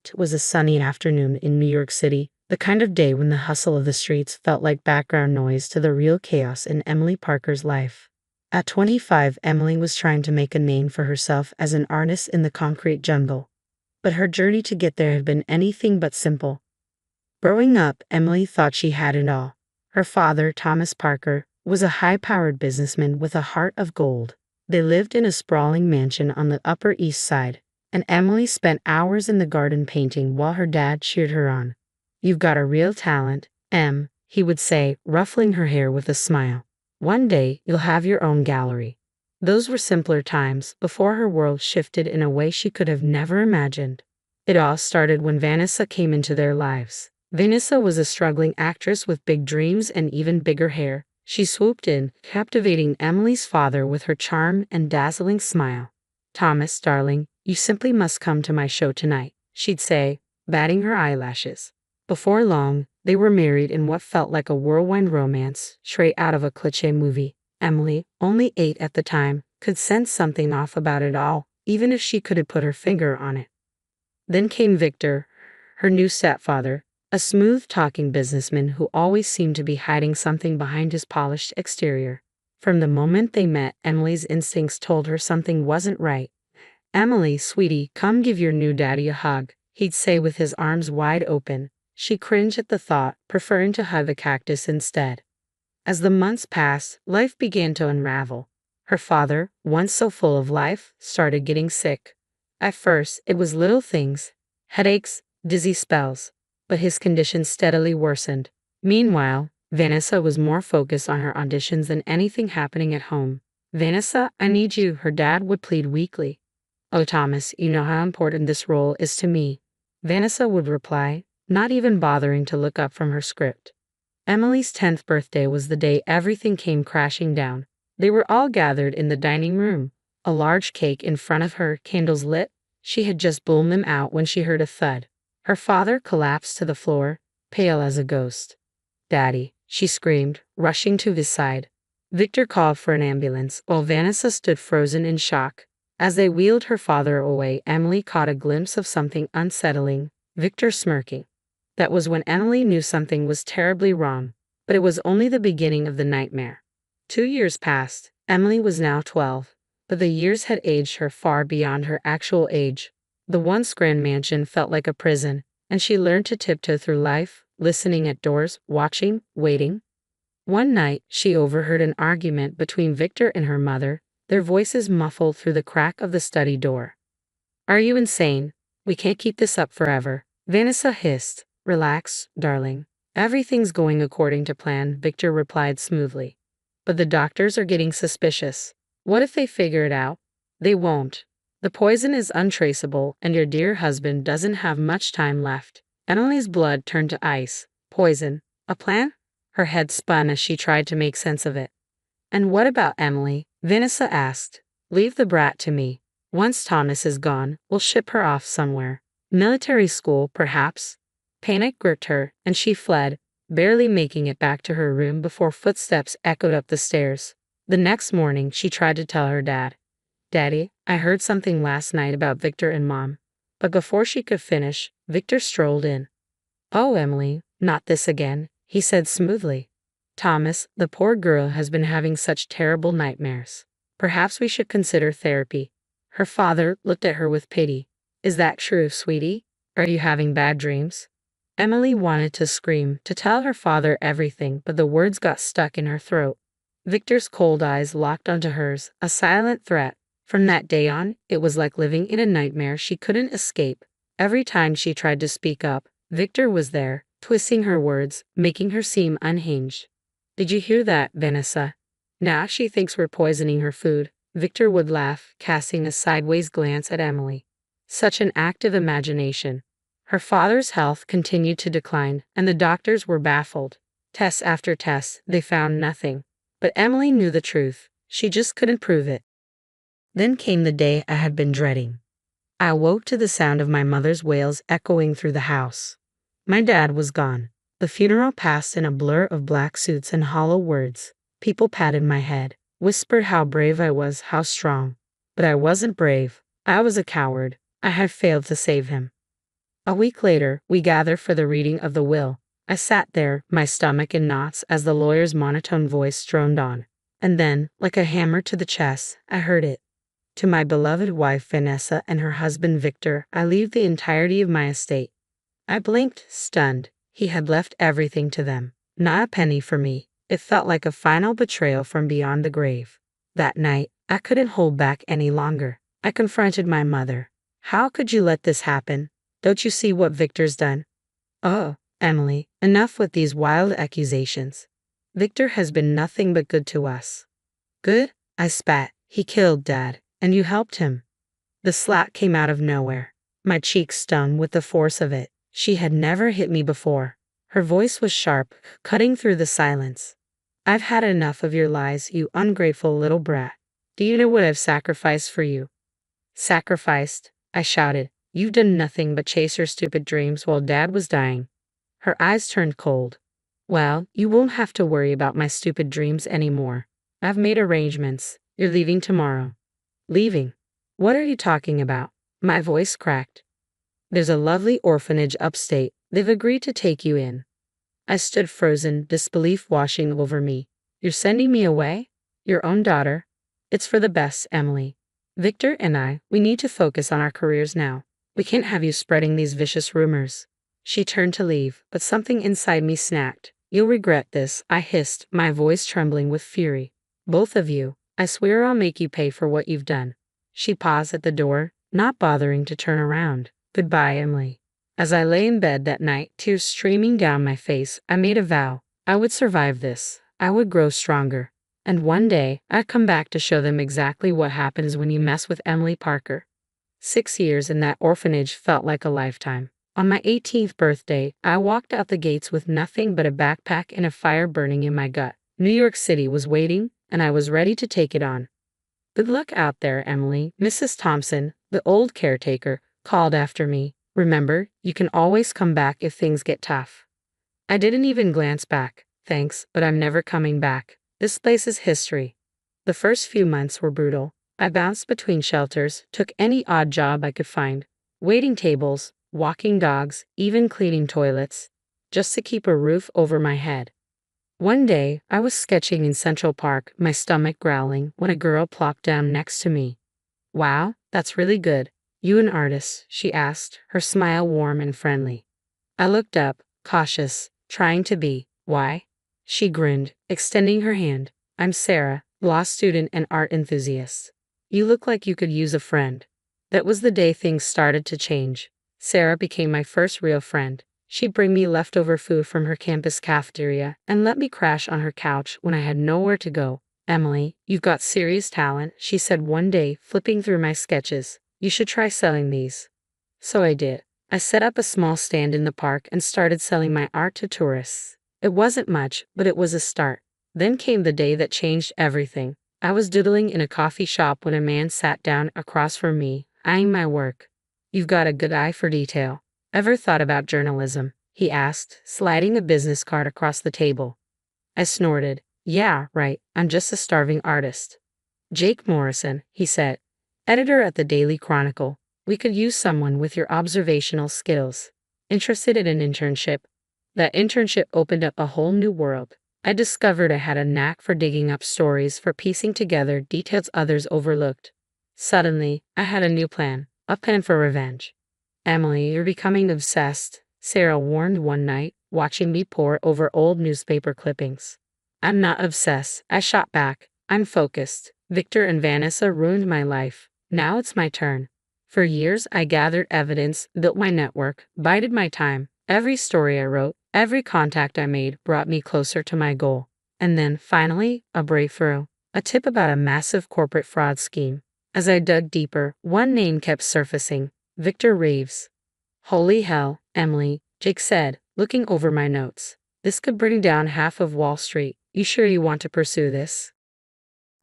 It was a sunny afternoon in New York City, the kind of day when the hustle of the streets felt like background noise to the real chaos in Emily Parker's life. At 25, Emily was trying to make a name for herself as an artist in the concrete jungle. But her journey to get there had been anything but simple. Growing up, Emily thought she had it all. Her father, Thomas Parker, was a high-powered businessman with a heart of gold. They lived in a sprawling mansion on the Upper East Side, and Emily spent hours in the garden painting while her dad cheered her on. "You've got a real talent, Em," he would say, ruffling her hair with a smile. "One day, you'll have your own gallery." Those were simpler times, before her world shifted in a way she could have never imagined. It all started when Vanessa came into their lives. Vanessa was a struggling actress with big dreams and even bigger hair. She swooped in, captivating Emily's father with her charm and dazzling smile. "Thomas, darling, you simply must come to my show tonight," she'd say, batting her eyelashes. Before long, they were married in what felt like a whirlwind romance straight out of a cliché movie. Emily, only 8 at the time, could sense something off about it all, even if she couldn't put her finger on it. Then came Victor, her new stepfather, a smooth-talking businessman who always seemed to be hiding something behind his polished exterior. From the moment they met, Emily's instincts told her something wasn't right. "Emily, sweetie, come give your new daddy a hug," he'd say with his arms wide open. She cringed at the thought, preferring to hug the cactus instead. As the months passed, life began to unravel. Her father, once so full of life, started getting sick. At first, it was little things, headaches, dizzy spells, but his condition steadily worsened. Meanwhile, Vanessa was more focused on her auditions than anything happening at home. "Vanessa, I need you," her dad would plead weakly. "Oh, Thomas, you know how important this role is to me," Vanessa would reply, not even bothering to look up from her script. Emily's 10th birthday was the day everything came crashing down. They were all gathered in the dining room, a large cake in front of her, candles lit. She had just blown them out when she heard a thud. Her father collapsed to the floor, pale as a ghost. "Daddy," she screamed, rushing to his side. Victor called for an ambulance, while Vanessa stood frozen in shock. As they wheeled her father away, Emily caught a glimpse of something unsettling, Victor smirking. That was when Emily knew something was terribly wrong, but it was only the beginning of the nightmare. 2 years passed. Emily was now 12, but the years had aged her far beyond her actual age. The once grand mansion felt like a prison, and she learned to tiptoe through life, listening at doors, watching, waiting. One night, she overheard an argument between Victor and her mother, their voices muffled through the crack of the study door. "Are you insane? We can't keep this up forever," Vanessa hissed. "Relax, darling. Everything's going according to plan," Victor replied smoothly. "But the doctors are getting suspicious. What if they figure it out?" "They won't. The poison is untraceable, and your dear husband doesn't have much time left." Emily's blood turned to ice. Poison? A plan? Her head spun as she tried to make sense of it. "And what about Emily?" Vanessa asked. "Leave the brat to me. Once Thomas is gone, we'll ship her off somewhere. Military school, perhaps." Panic gripped her, and she fled, barely making it back to her room before footsteps echoed up the stairs. The next morning, she tried to tell her dad. "Daddy, I heard something last night about Victor and Mom." But before she could finish, Victor strolled in. "Oh, Emily, not this again," he said smoothly. "Thomas, the poor girl has been having such terrible nightmares. Perhaps we should consider therapy." Her father looked at her with pity. "Is that true, sweetie? Are you having bad dreams?" Emily wanted to scream, to tell her father everything, but the words got stuck in her throat. Victor's cold eyes locked onto hers, a silent threat. From that day on, it was like living in a nightmare she couldn't escape. Every time she tried to speak up, Victor was there, twisting her words, making her seem unhinged. "Did you hear that, Vanessa? Now she thinks we're poisoning her food." Victor would laugh, casting a sideways glance at Emily. Such an active imagination. Her father's health continued to decline, and the doctors were baffled. Test after test, they found nothing. But Emily knew the truth. She just couldn't prove it. Then came the day I had been dreading. I awoke to the sound of my mother's wails echoing through the house. My dad was gone. The funeral passed in a blur of black suits and hollow words. People patted my head, whispered how brave I was, how strong. But I wasn't brave. I was a coward. I had failed to save him. A week later, we gathered for the reading of the will. I sat there, my stomach in knots as the lawyer's monotone voice droned on. And then, like a hammer to the chest, I heard it. To my beloved wife Vanessa and her husband Victor, I leave the entirety of my estate. I blinked, stunned. He had left everything to them. Not a penny for me. It felt like a final betrayal from beyond the grave. That night, I couldn't hold back any longer. I confronted my mother. How could you let this happen? Don't you see what Victor's done? Oh, Emily, enough with these wild accusations. Victor has been nothing but good to us. Good? I spat. He killed Dad, and you helped him. The slap came out of nowhere. My cheeks stung with the force of it. She had never hit me before. Her voice was sharp, cutting through the silence. I've had enough of your lies, you ungrateful little brat. Do you know what I've sacrificed for you? Sacrificed? I shouted. You've done nothing but chase your stupid dreams while Dad was dying. Her eyes turned cold. Well, you won't have to worry about my stupid dreams anymore. I've made arrangements. You're leaving tomorrow. Leaving? What are you talking about? My voice cracked. There's a lovely orphanage upstate. They've agreed to take you in. I stood frozen, disbelief washing over me. You're sending me away? Your own daughter? It's for the best, Emily. Victor and we need to focus on our careers now. We can't have you spreading these vicious rumors. She turned to leave, but something inside me snapped. You'll regret this, I hissed, my voice trembling with fury. Both of you. I swear I'll make you pay for what you've done. She paused at the door, not bothering to turn around. Goodbye, Emily. As I lay in bed that night, tears streaming down my face, I made a vow. I would survive this. I would grow stronger. And one day, I'd come back to show them exactly what happens when you mess with Emily Parker. 6 years in that orphanage felt like a lifetime. On my 18th birthday, I walked out the gates with nothing but a backpack and a fire burning in my gut. New York City was waiting, and I was ready to take it on. Good luck out there, Emily. Mrs. Thompson, the old caretaker, called after me. Remember, you can always come back if things get tough. I didn't even glance back. Thanks, but I'm never coming back. This place is history. The first few months were brutal. I bounced between shelters, took any odd job I could find. Waiting tables, walking dogs, even cleaning toilets, just to keep a roof over my head. One day, I was sketching in Central Park, my stomach growling, when a girl plopped down next to me. Wow, that's really good. You an artist? She asked, her smile warm and friendly. I looked up, cautious, trying to be. Why? She grinned, extending her hand. I'm Sarah, law student and art enthusiast. You look like you could use a friend. That was the day things started to change. Sarah became my first real friend. She'd bring me leftover food from her campus cafeteria and let me crash on her couch when I had nowhere to go. Emily, you've got serious talent, she said one day, flipping through my sketches. You should try selling these. So I did. I set up a small stand in the park and started selling my art to tourists. It wasn't much, but it was a start. Then came the day that changed everything. I was doodling in a coffee shop when a man sat down across from me, eyeing my work. You've got a good eye for detail. Ever thought about journalism? He asked, sliding a business card across the table. I snorted. Yeah, right, I'm just a starving artist. Jake Morrison, he said, editor at the Daily Chronicle. We could use someone with your observational skills. Interested in an internship? That internship opened up a whole new world. I discovered I had a knack for digging up stories, for piecing together details others overlooked. Suddenly, I had a new plan, a plan for revenge. Emily, you're becoming obsessed, Sarah warned one night, watching me pore over old newspaper clippings. I'm not obsessed, I shot back. I'm focused. Victor and Vanessa ruined my life. Now it's my turn. For years, I gathered evidence, built my network, bided my time. Every story I wrote, every contact I made brought me closer to my goal. And then, finally, a breakthrough. A tip about a massive corporate fraud scheme. As I dug deeper, one name kept surfacing. Victor Reeves. Holy hell, Emily, Jake said, looking over my notes. This could bring down half of Wall Street. You sure you want to pursue this?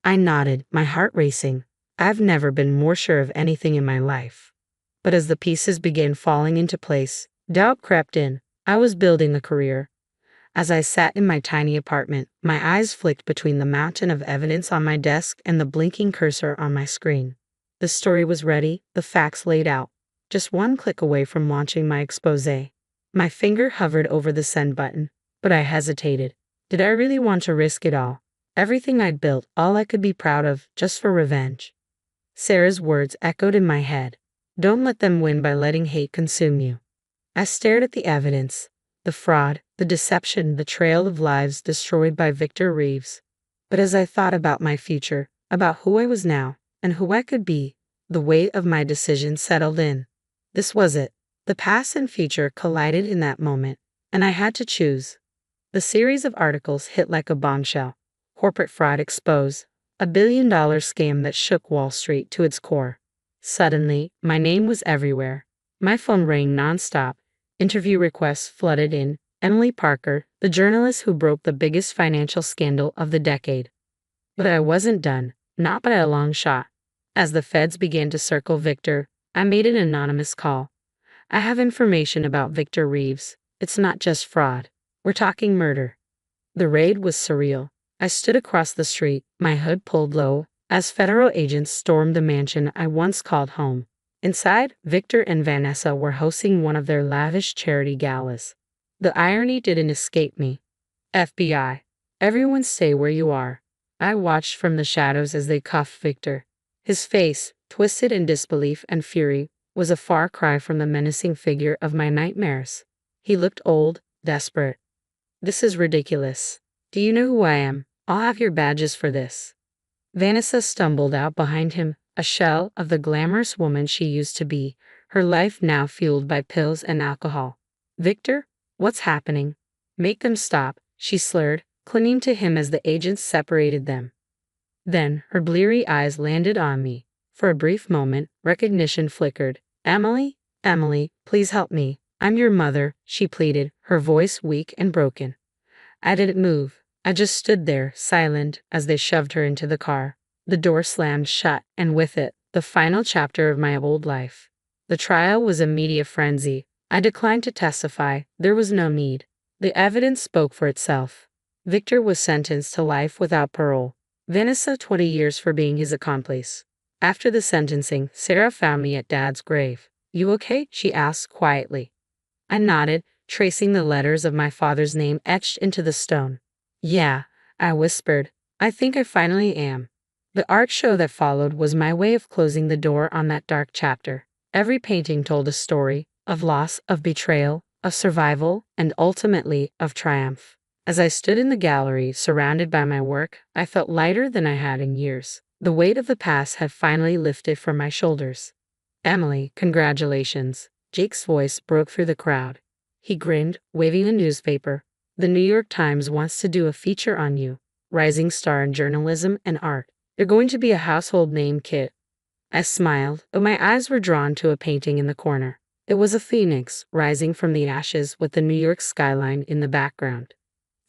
I nodded, my heart racing. I've never been more sure of anything in my life. But as the pieces began falling into place, doubt crept in. I was building a career. As I sat in my tiny apartment, my eyes flicked between the mountain of evidence on my desk and the blinking cursor on my screen. The story was ready, the facts laid out. just one click away from launching my expose. My finger hovered over the send button, but I hesitated. Did I really want to risk it all? Everything I'd built, all I could be proud of, just for revenge. Sarah's words echoed in my head. Don't let them win by letting hate consume you. I stared at the evidence, the fraud, the deception, the trail of lives destroyed by Victor Reeves. But as I thought about my future, about who I was now, and who I could be, the weight of my decision settled in. This was it. The past and future collided in that moment, and I had to choose. The series of articles hit like a bombshell. Corporate fraud exposed, a billion-dollar scam that shook Wall Street to its core. Suddenly, my name was everywhere. My phone rang nonstop. Interview requests flooded in. Emily Parker, the journalist who broke the biggest financial scandal of the decade. But I wasn't done, not by a long shot. As the feds began to circle Victor, I made an anonymous call. I have information about Victor Reeves. It's not just fraud. We're talking murder. The raid was surreal. I stood across the street, my hood pulled low, as federal agents stormed the mansion I once called home. Inside, Victor and Vanessa were hosting one of their lavish charity galas. The irony didn't escape me. FBI. Everyone stay where you are. I watched from the shadows as they cuffed Victor. His face, twisted in disbelief and fury, was a far cry from the menacing figure of my nightmares. He looked old, desperate. This is ridiculous. Do you know who I am? I'll have your badges for this. Vanessa stumbled out behind him, a shell of the glamorous woman she used to be, her life now fueled by pills and alcohol. Victor? What's happening? Make them stop, she slurred, clinging to him as the agents separated them. Then, her bleary eyes landed on me. For a brief moment, recognition flickered. Emily? Emily, please help me. I'm your mother, she pleaded, her voice weak and broken. I didn't move. I just stood there, silent, as they shoved her into the car. The door slammed shut, and with it, the final chapter of my old life. The trial was a media frenzy. I declined to testify. There was no need. The evidence spoke for itself. Victor was sentenced to life without parole. Vanessa 20 years for being his accomplice. After the sentencing, Sarah found me at Dad's grave. You okay? She asked quietly. I nodded, tracing the letters of my father's name etched into the stone. Yeah, I whispered. I think I finally am. The art show that followed was my way of closing the door on that dark chapter. Every painting told a story, of loss, of betrayal, of survival, and ultimately, of triumph. As I stood in the gallery, surrounded by my work, I felt lighter than I had in years. The weight of the past had finally lifted from my shoulders. Emily, congratulations. Jake's voice broke through the crowd. He grinned, waving a newspaper. The New York Times wants to do a feature on you. Rising star in journalism and art. You're going to be a household name, kid. I smiled, but my eyes were drawn to a painting in the corner. It was a phoenix, rising from the ashes with the New York skyline in the background.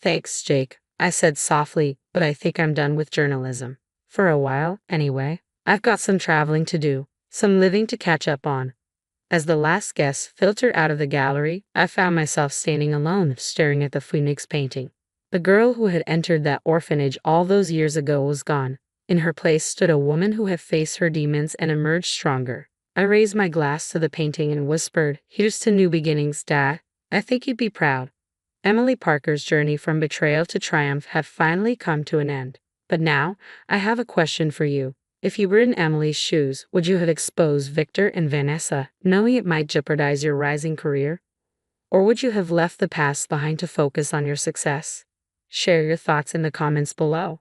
Thanks, Jake, I said softly, but I think I'm done with journalism. For a while, anyway. I've got some traveling to do, some living to catch up on. As the last guest filtered out of the gallery, I found myself standing alone, staring at the phoenix painting. The girl who had entered that orphanage all those years ago was gone. In her place stood a woman who had faced her demons and emerged stronger. I raised my glass to the painting and whispered, "Here's to new beginnings, Dad. I think you'd be proud." Emily Parker's journey from betrayal to triumph had finally come to an end. But now, I have a question for you. If you were in Emily's shoes, would you have exposed Victor and Vanessa, knowing it might jeopardize your rising career? Or would you have left the past behind to focus on your success? Share your thoughts in the comments below.